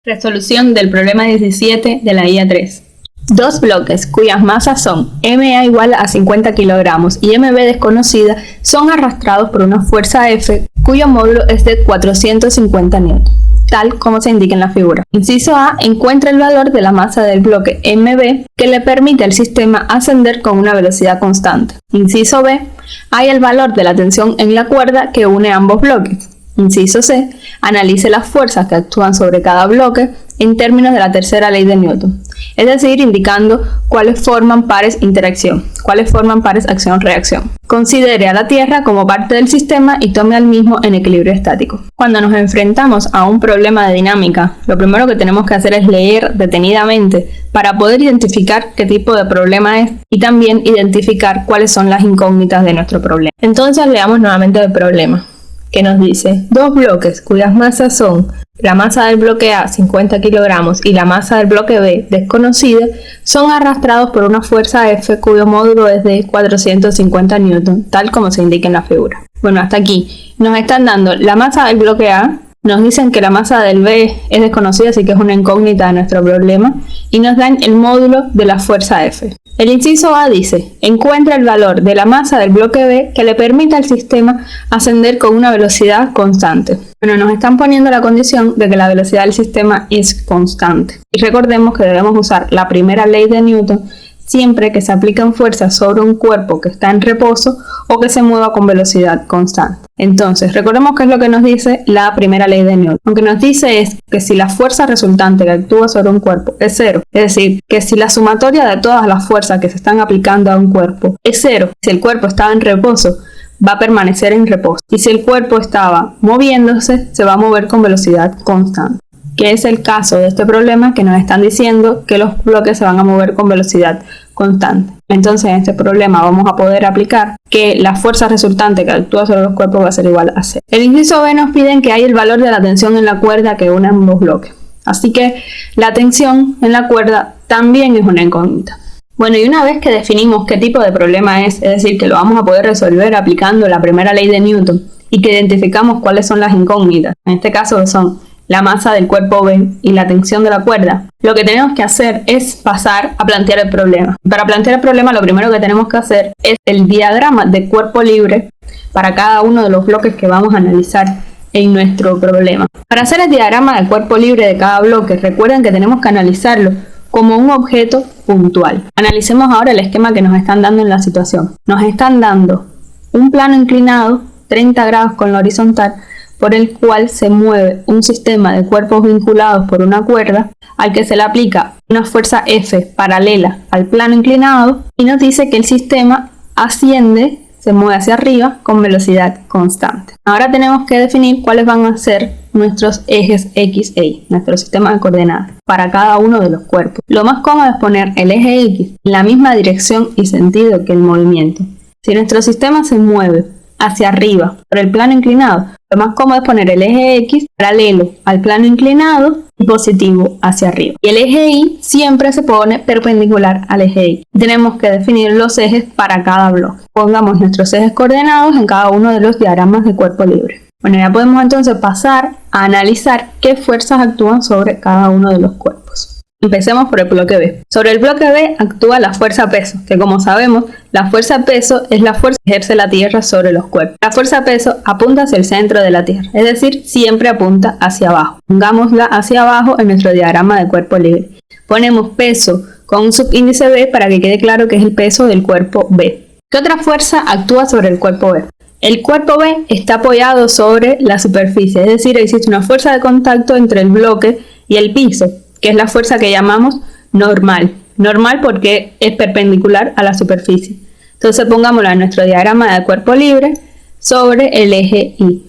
Resolución del problema 17 de la guía 3. Dos bloques cuyas masas son MA igual a 50 kilogramos y MB desconocida son arrastrados por una fuerza F cuyo módulo es de 450 newton, tal como se indica en la figura. Inciso A, encuentra el valor de la masa del bloque MB que le permite al sistema ascender con una velocidad constante. Inciso B, hay el valor de la tensión en la cuerda que une ambos bloques. Inciso C, analice las fuerzas que actúan sobre cada bloque en términos de la tercera ley de Newton, es decir, indicando cuáles forman pares interacción, cuáles forman pares acción-reacción. Considere a la Tierra como parte del sistema y tome al mismo en equilibrio estático. Cuando nos enfrentamos a un problema de dinámica, lo primero que tenemos que hacer es leer detenidamente para poder identificar qué tipo de problema es y también identificar cuáles son las incógnitas de nuestro problema. Entonces leamos nuevamente el problema, que nos dice, dos bloques cuyas masas son la masa del bloque A, 50 kilogramos, y la masa del bloque B, desconocida, son arrastrados por una fuerza F cuyo módulo es de 450 newton, tal como se indica en la figura. Bueno, hasta aquí nos están dando la masa del bloque A, nos dicen que la masa del B es desconocida, así que es una incógnita de nuestro problema, y nos dan el módulo de la fuerza F. El inciso A dice, encuentra el valor de la masa del bloque B que le permita al sistema ascender con una velocidad constante. Bueno, nos están poniendo la condición de que la velocidad del sistema es constante. Y recordemos que debemos usar la primera ley de Newton siempre que se aplican fuerzas sobre un cuerpo que está en reposo o que se mueva con velocidad constante. Entonces, recordemos qué es lo que nos dice la primera ley de Newton. Lo que nos dice es que si la fuerza resultante que actúa sobre un cuerpo es cero, es decir, que si la sumatoria de todas las fuerzas que se están aplicando a un cuerpo es cero, si el cuerpo estaba en reposo, va a permanecer en reposo. Y si el cuerpo estaba moviéndose, se va a mover con velocidad constante. Que es el caso de este problema, que nos están diciendo que los bloques se van a mover con velocidad constante. Entonces en este problema vamos a poder aplicar que la fuerza resultante que actúa sobre los cuerpos va a ser igual a cero. El inciso B nos piden que hay el valor de la tensión en la cuerda que une ambos bloques. Así que la tensión en la cuerda también es una incógnita. Bueno, y una vez que definimos qué tipo de problema es decir, que lo vamos a poder resolver aplicando la primera ley de Newton y que identificamos cuáles son las incógnitas, en este caso son la masa del cuerpo B y la tensión de la cuerda, lo que tenemos que hacer es pasar a plantear el problema. Para plantear el problema lo primero que tenemos que hacer es el diagrama de cuerpo libre para cada uno de los bloques que vamos a analizar en nuestro problema. Para hacer el diagrama del cuerpo libre de cada bloque, recuerden que tenemos que analizarlo como un objeto puntual. Analicemos ahora el esquema que nos están dando en la situación. Nos están dando un plano inclinado, 30 grados con la horizontal, por el cual se mueve un sistema de cuerpos vinculados por una cuerda al que se le aplica una fuerza F paralela al plano inclinado y nos dice que el sistema asciende, se mueve hacia arriba con velocidad constante. Ahora tenemos que definir cuáles van a ser nuestros ejes X e Y, nuestro sistema de coordenadas, para cada uno de los cuerpos. Lo más cómodo es poner el eje X en la misma dirección y sentido que el movimiento. Si nuestro sistema se mueve hacia arriba por el plano inclinado, lo más cómodo es poner el eje X paralelo al plano inclinado y positivo hacia arriba. Y el eje Y siempre se pone perpendicular al eje X. Tenemos que definir los ejes para cada bloque. Pongamos nuestros ejes coordenados en cada uno de los diagramas de cuerpo libre. Bueno, ya podemos entonces pasar a analizar qué fuerzas actúan sobre cada uno de los cuerpos. Empecemos por el bloque B. Sobre el bloque B actúa la fuerza peso, que como sabemos, la fuerza peso es la fuerza que ejerce la Tierra sobre los cuerpos. La fuerza peso apunta hacia el centro de la Tierra, es decir, siempre apunta hacia abajo. Pongámosla hacia abajo en nuestro diagrama de cuerpo libre. Ponemos peso con un subíndice B para que quede claro que es el peso del cuerpo B. ¿Qué otra fuerza actúa sobre el cuerpo B? El cuerpo B está apoyado sobre la superficie, es decir, existe una fuerza de contacto entre el bloque y el piso, que es la fuerza que llamamos normal. Normal porque es perpendicular a la superficie. Entonces pongámosla en nuestro diagrama de cuerpo libre sobre el eje Y.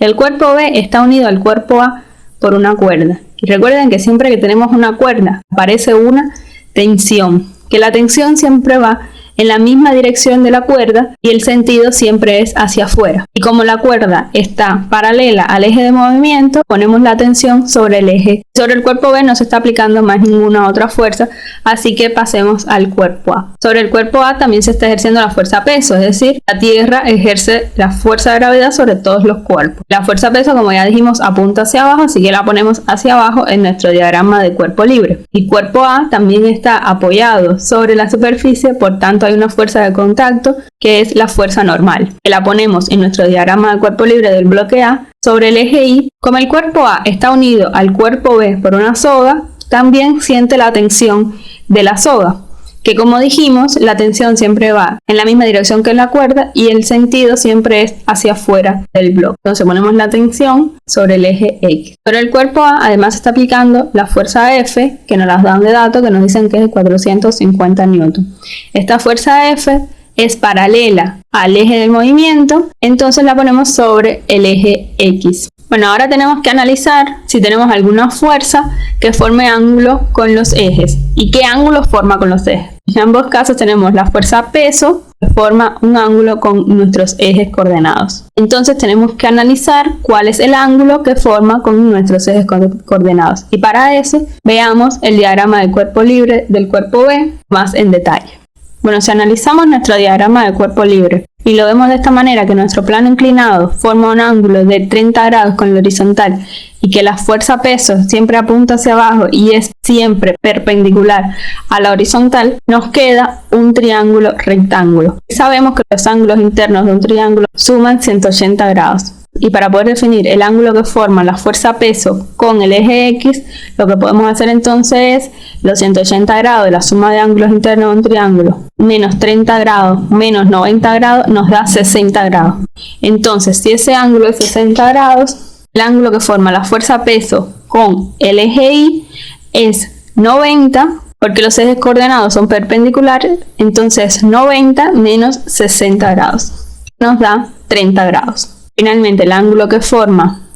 El cuerpo B está unido al cuerpo A por una cuerda. Y recuerden que siempre que tenemos una cuerda aparece una tensión, que la tensión siempre va en la misma dirección de la cuerda y el sentido siempre es hacia afuera. Y como la cuerda está paralela al eje de movimiento, ponemos la tensión sobre el eje. Sobre el cuerpo B no se está aplicando más ninguna otra fuerza, así que pasemos al cuerpo A. Sobre el cuerpo A también se está ejerciendo la fuerza peso, es decir, la Tierra ejerce la fuerza de gravedad sobre todos los cuerpos. La fuerza peso, como ya dijimos, apunta hacia abajo, así que la ponemos hacia abajo en nuestro diagrama de cuerpo libre. El cuerpo A también está apoyado sobre la superficie, por tanto hay una fuerza de contacto que es la fuerza normal, que la ponemos en nuestro diagrama de cuerpo libre del bloque A sobre el eje Y. Como el cuerpo A está unido al cuerpo B por una soga, también siente la tensión de la soga, que como dijimos, la tensión siempre va en la misma dirección que la cuerda y el sentido siempre es hacia afuera del bloque. Entonces ponemos la tensión sobre el eje X. Sobre el cuerpo A además se está aplicando la fuerza F, que nos las dan de datos, que nos dicen que es de 450 newton. Esta fuerza F es paralela al eje del movimiento, entonces la ponemos sobre el eje X. Bueno, ahora tenemos que analizar si tenemos alguna fuerza que forme ángulo con los ejes. ¿Y qué ángulo forma con los ejes? En ambos casos tenemos la fuerza peso, que forma un ángulo con nuestros ejes coordenados. Entonces tenemos que analizar cuál es el ángulo que forma con nuestros ejes coordenados. Y para eso veamos el diagrama del cuerpo libre del cuerpo B más en detalle. Bueno, si analizamos nuestro diagrama de cuerpo libre y lo vemos de esta manera, que nuestro plano inclinado forma un ángulo de 30 grados con el horizontal y que la fuerza peso siempre apunta hacia abajo y es siempre perpendicular a la horizontal, nos queda un triángulo rectángulo. Sabemos que los ángulos internos de un triángulo suman 180 grados. Y para poder definir el ángulo que forma la fuerza peso con el eje X, lo que podemos hacer entonces es los 180 grados de la suma de ángulos internos de un triángulo menos 30 grados menos 90 grados nos da 60 grados. Entonces, si ese ángulo es 60 grados, el ángulo que forma la fuerza peso con el eje Y es 90, porque los ejes coordenados son perpendiculares, entonces 90 menos 60 grados nos da 30 grados. Finalmente, el ángulo que forma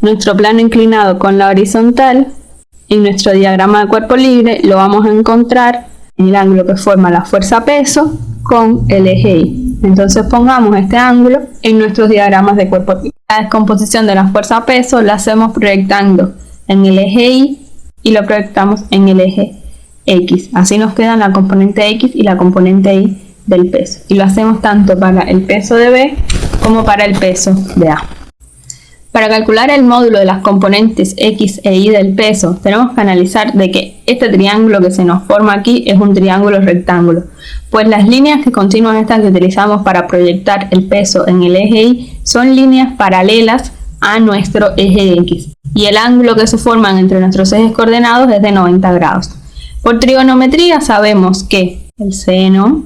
nuestro plano inclinado con la horizontal en nuestro diagrama de cuerpo libre lo vamos a encontrar en el ángulo que forma la fuerza peso con el eje Y. Entonces pongamos este ángulo en nuestros diagramas de cuerpo libre. La descomposición de la fuerza peso la hacemos proyectando en el eje Y lo proyectamos en el eje X. Así nos quedan la componente X y la componente Y del peso. Y lo hacemos tanto para el peso de B como para el peso de A. Para calcular el módulo de las componentes X e Y del peso, tenemos que analizar de que este triángulo que se nos forma aquí es un triángulo rectángulo, pues las líneas que continúan estas que utilizamos para proyectar el peso en el eje Y son líneas paralelas a nuestro eje X, y el ángulo que se forman entre nuestros ejes coordenados es de 90 grados. Por trigonometría sabemos que el seno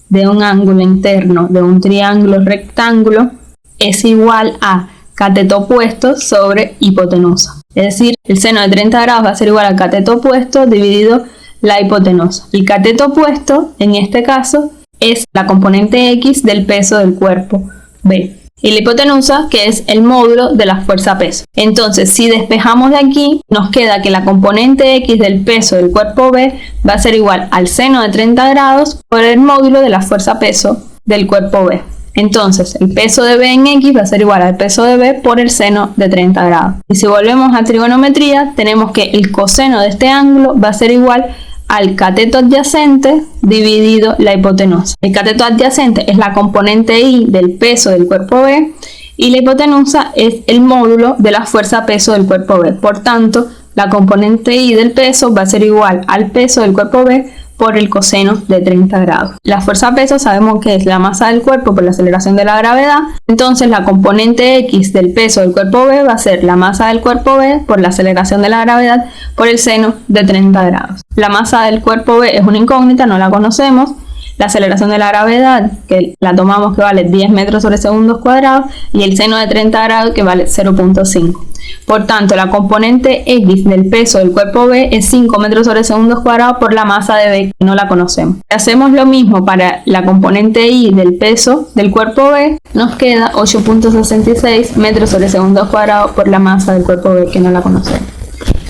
de un ángulo interno de un triángulo rectángulo es igual a cateto opuesto sobre hipotenusa. Es decir, el seno de 30 grados va a ser igual al cateto opuesto dividido la hipotenusa. El cateto opuesto, en este caso, es la componente X del peso del cuerpo B. Y la hipotenusa, que es el módulo de la fuerza peso. Entonces, si despejamos de aquí, nos queda que la componente X del peso del cuerpo B va a ser igual al seno de 30 grados por el módulo de la fuerza peso del cuerpo B. Entonces, el peso de B en X va a ser igual al peso de B por el seno de 30 grados. Y si volvemos a trigonometría, tenemos que el coseno de este ángulo va a ser igual al cateto adyacente dividido la hipotenusa. El cateto adyacente es la componente Y del peso del cuerpo B y la hipotenusa es el módulo de la fuerza peso del cuerpo B. Por tanto, la componente Y del peso va a ser igual al peso del cuerpo B por el coseno de 30 grados. La fuerza peso sabemos que es la masa del cuerpo por la aceleración de la gravedad, entonces la componente X del peso del cuerpo B va a ser la masa del cuerpo B por la aceleración de la gravedad por el seno de 30 grados. La masa del cuerpo B es una incógnita, no la conocemos. La aceleración de la gravedad, que la tomamos que vale 10 metros sobre segundos cuadrados, y el seno de 30 grados que vale 0.5. Por tanto, la componente X del peso del cuerpo B es 5 metros sobre segundos cuadrados por la masa de B, que no la conocemos. Si hacemos lo mismo para la componente Y del peso del cuerpo B, nos queda 8.66 metros sobre segundos cuadrados por la masa del cuerpo B, que no la conocemos.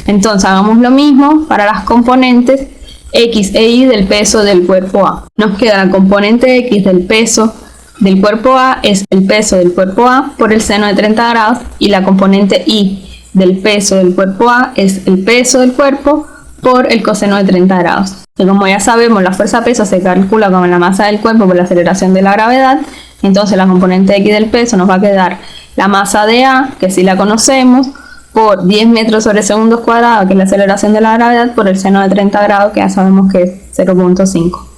Entonces, hagamos lo mismo para las componentes X e Y del peso del cuerpo A. Nos queda la componente X del peso del cuerpo A es el peso del cuerpo A por el seno de 30 grados y la componente Y del peso del cuerpo A es el peso del cuerpo por el coseno de 30 grados. Y como ya sabemos, la fuerza peso se calcula como la masa del cuerpo por la aceleración de la gravedad, entonces la componente X del peso nos va a quedar la masa de A, que sí la conocemos, por 10 metros sobre segundos cuadrados, que es la aceleración de la gravedad, por el seno de 30 grados, que ya sabemos que es 0.5.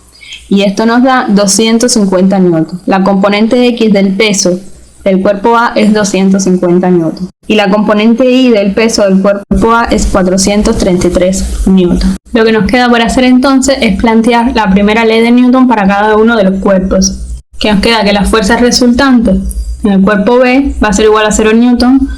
Y esto nos da 250 newtons. La componente X del peso del cuerpo A es 250 newtons. Y la componente Y del peso del cuerpo A es 433 newtons. Lo que nos queda por hacer entonces es plantear la primera ley de Newton para cada uno de los cuerpos. Que nos queda que la fuerza resultante en el cuerpo B va a ser igual a 0 newton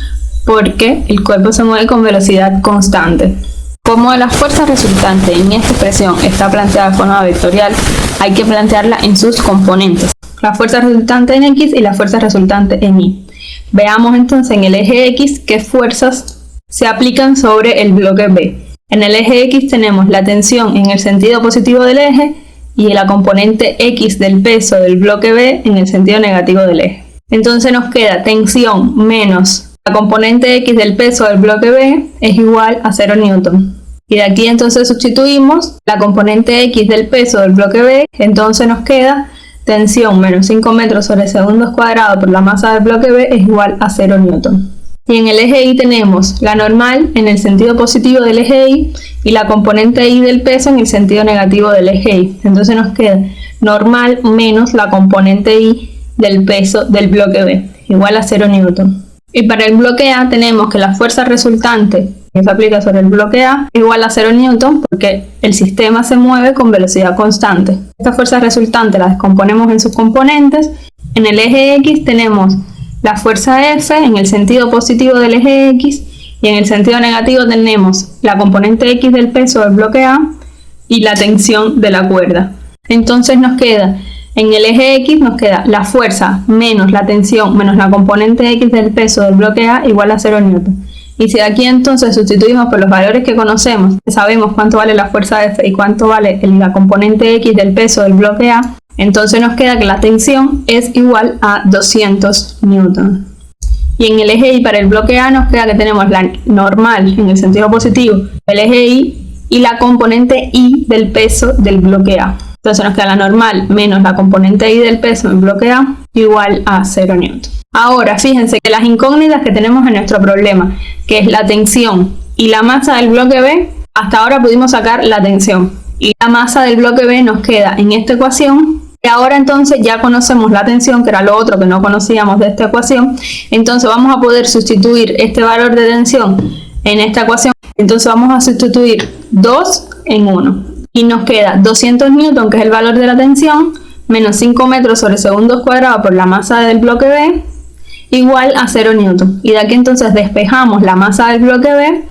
porque el cuerpo se mueve con velocidad constante. Como la fuerza resultante en esta expresión está planteada de forma vectorial, hay que plantearla en sus componentes. La fuerza resultante en X y la fuerza resultante en Y. Veamos entonces en el eje X qué fuerzas se aplican sobre el bloque B. En el eje X tenemos la tensión en el sentido positivo del eje y la componente X del peso del bloque B en el sentido negativo del eje. Entonces nos queda tensión menos la componente X del peso del bloque B es igual a 0 newton. Y de aquí entonces sustituimos la componente X del peso del bloque B, entonces nos queda tensión menos 5 metros sobre segundos cuadrados por la masa del bloque B es igual a 0 newton. Y en el eje Y tenemos la normal en el sentido positivo del eje Y la componente Y del peso en el sentido negativo del eje Y. Entonces nos queda normal menos la componente Y del peso del bloque B, igual a 0 newton. Y para el bloque A tenemos que la fuerza resultante que se aplica sobre el bloque A es igual a 0 newton porque el sistema se mueve con velocidad constante. Esta fuerza resultante la descomponemos en sus componentes. En el eje X tenemos la fuerza F en el sentido positivo del eje X y en el sentido negativo tenemos la componente X del peso del bloque A y la tensión de la cuerda. Entonces nos queda, en el eje X nos queda la fuerza menos la tensión menos la componente X del peso del bloque A igual a 0 newton. Y si aquí entonces sustituimos por los valores que conocemos, sabemos cuánto vale la fuerza F y cuánto vale la componente X del peso del bloque A, entonces nos queda que la tensión es igual a 200 newtons. Y en el eje Y para el bloque A nos queda que tenemos la normal en el sentido positivo del eje Y la componente Y del peso del bloque A. Entonces nos queda la normal menos la componente Y del peso del bloque A igual a 0 newton. Ahora fíjense que las incógnitas que tenemos en nuestro problema, que es la tensión y la masa del bloque B, hasta ahora pudimos sacar la tensión. Y la masa del bloque B nos queda en esta ecuación. Y ahora entonces ya conocemos la tensión, que era lo otro que no conocíamos de esta ecuación. Entonces vamos a poder sustituir este valor de tensión en esta ecuación. Entonces vamos a sustituir 2 en 1. Y nos queda 200 newton, que es el valor de la tensión, menos 5 metros sobre segundos cuadrados por la masa del bloque B, igual a 0 newton. Y de aquí entonces despejamos la masa del bloque B,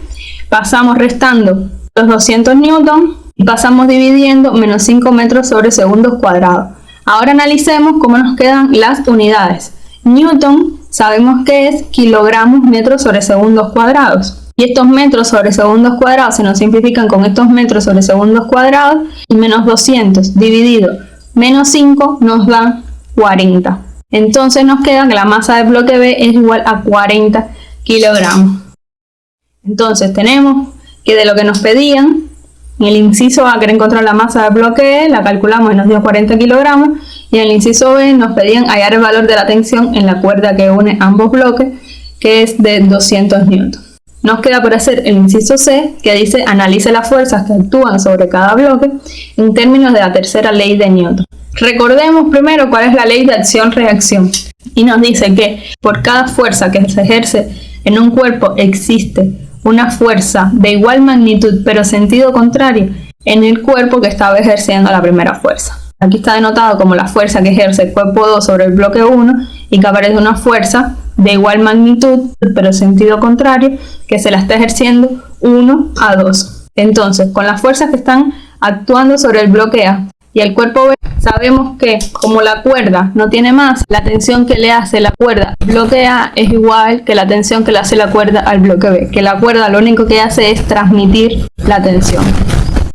pasamos restando los 200 newton y pasamos dividiendo menos 5 metros sobre segundos cuadrados. Ahora analicemos cómo nos quedan las unidades. Newton sabemos que es kilogramos metros sobre segundos cuadrados. Y estos metros sobre segundos cuadrados se nos simplifican con estos metros sobre segundos cuadrados y menos 200 dividido menos 5 nos da 40. Entonces nos queda que la masa del bloque B es igual a 40 kilogramos. Entonces tenemos que de lo que nos pedían, en el inciso A, que era encontrar la masa del bloque E, la calculamos y nos dio 40 kilogramos. Y en el inciso B nos pedían hallar el valor de la tensión en la cuerda que une ambos bloques, que es de 200 newton. Nos queda por hacer el inciso C, que dice analice las fuerzas que actúan sobre cada bloque en términos de la tercera ley de Newton. Recordemos primero cuál es la ley de acción-reacción. Y nos dice que por cada fuerza que se ejerce en un cuerpo existe una fuerza de igual magnitud pero sentido contrario en el cuerpo que estaba ejerciendo la primera fuerza. Aquí está denotado como la fuerza que ejerce el cuerpo 2 sobre el bloque 1 y que aparece una fuerza de igual magnitud pero sentido contrario que se la está ejerciendo 1 a 2. Entonces, con las fuerzas que están actuando sobre el bloque A y el cuerpo B, sabemos que como la cuerda no tiene masa, la tensión que le hace la cuerda al bloque A es igual que la tensión que le hace la cuerda al bloque B, que la cuerda lo único que hace es transmitir la tensión.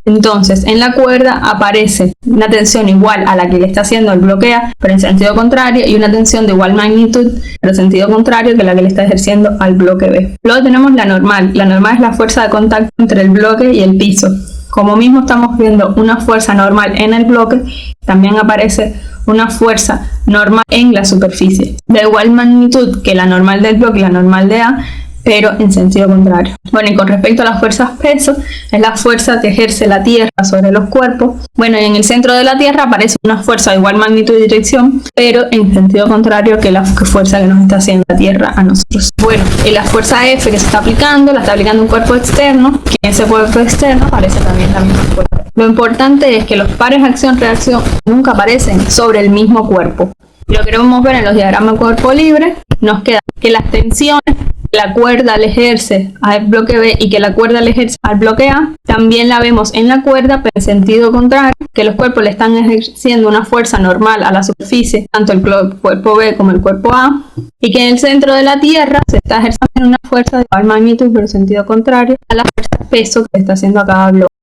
Entonces, en la cuerda aparece una tensión igual a la que le está haciendo el bloque A, pero en sentido contrario, y una tensión de igual magnitud, pero en sentido contrario que la que le está ejerciendo al bloque B. Luego tenemos la normal. La normal es la fuerza de contacto entre el bloque y el piso. Como mismo estamos viendo una fuerza normal en el bloque, también aparece una fuerza normal en la superficie, de igual magnitud que la normal del bloque y la normal de A, pero en sentido contrario. Bueno, y con respecto a las fuerzas peso, es la fuerza que ejerce la Tierra sobre los cuerpos. Bueno, y en el centro de la Tierra aparece una fuerza de igual magnitud y dirección, pero en sentido contrario que la fuerza que nos está haciendo la Tierra a nosotros. Bueno, y la fuerza F que se está aplicando, la está aplicando un cuerpo externo, que en ese cuerpo externo aparece también la misma fuerza. Lo importante es que los pares acción-reacción nunca aparecen sobre el mismo cuerpo. Si lo queremos ver en los diagramas de cuerpo libre, nos queda que las tensiones que la cuerda le ejerce al bloque B y que la cuerda le ejerce al bloque A, también la vemos en la cuerda, pero en sentido contrario, que los cuerpos le están ejerciendo una fuerza normal a la superficie, tanto el cuerpo B como el cuerpo A, y que en el centro de la Tierra se está ejerciendo una fuerza de igual magnitud, pero en sentido contrario a la fuerza de peso que le está haciendo a cada bloque.